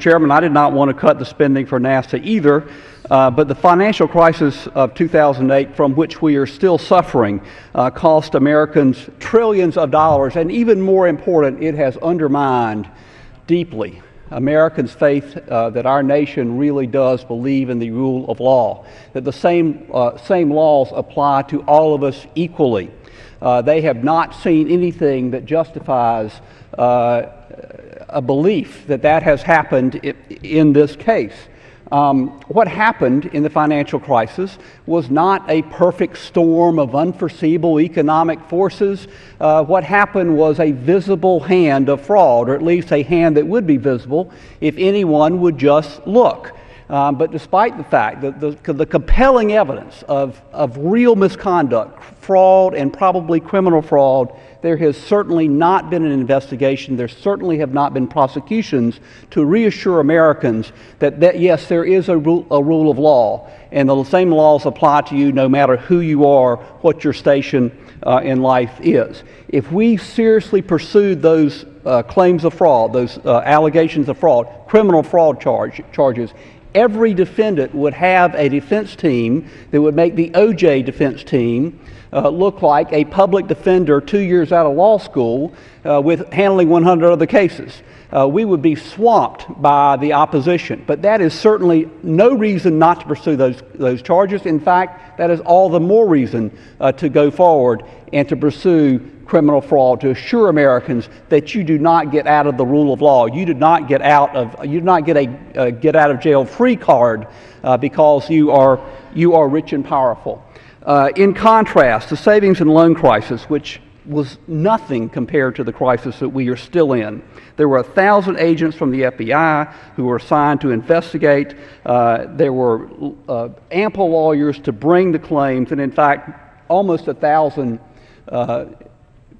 Chairman, I did not want to cut the spending for NASA either, but the financial crisis of 2008, from which we are still suffering, cost Americans trillions of dollars, and even more important, it has undermined deeply Americans' faith that our nation really does believe in the rule of law, that the same laws apply to all of us equally. They have not seen anything that justifies a belief that that has happened in this case. What happened in the financial crisis was not a perfect storm of unforeseeable economic forces. What happened was a visible hand of fraud, or at least a hand that would be visible if anyone would just look. But despite the fact that the compelling evidence of real misconduct, fraud, and probably criminal fraud, there has certainly not been an investigation. There certainly have not been prosecutions to reassure Americans that yes, there is a rule of law, and the same laws apply to you no matter who you are, what your station in life is. If we seriously pursued those claims of fraud, those allegations of fraud, criminal fraud charges, every defendant would have a defense team that would make the OJ defense team look like a public defender 2 years out of law school with handling 100 other cases. We would be swamped by the opposition. But that is certainly no reason not to pursue those charges. In fact, that is all the more reason to go forward and to pursue criminal fraud, to assure Americans that you do not get out of the rule of law. You do not get a get out of jail free card because you are rich and powerful. In contrast, the savings and loan crisis, which was nothing compared to the crisis that we are still in. There were 1,000 agents from the FBI who were assigned to investigate. There were ample lawyers to bring the claims, and in fact, almost 1,000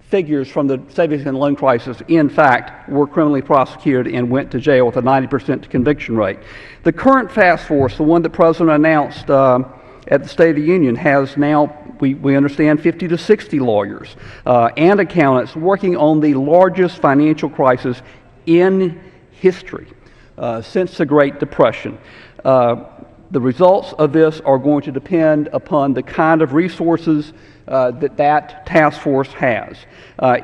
figures from the savings and loan crisis, in fact, were criminally prosecuted and went to jail with a 90% conviction rate. The current task force, the one that the President announced at the State of the Union, has now, we understand, 50 to 60 lawyers and accountants working on the largest financial crisis in history since the Great Depression. The results of this are going to depend upon the kind of resources that task force has.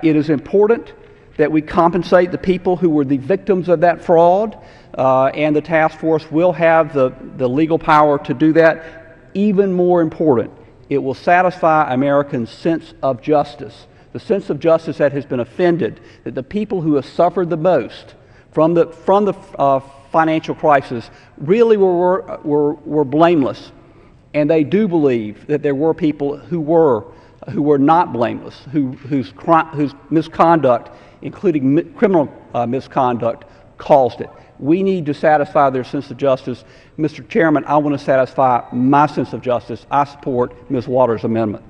It is important that we compensate the people who were the victims of that fraud, and the task force will have the legal power to do that. Even more important, it will satisfy Americans' sense of justice, the sense of justice that has been offended, that the people who have suffered the most from the financial crisis really were blameless, and they do believe that there were people who were not blameless, whose misconduct, including criminal misconduct, caused it. We need to satisfy their sense of justice. Mr. Chairman, I want to satisfy my sense of justice. I support Ms. Waters' amendment.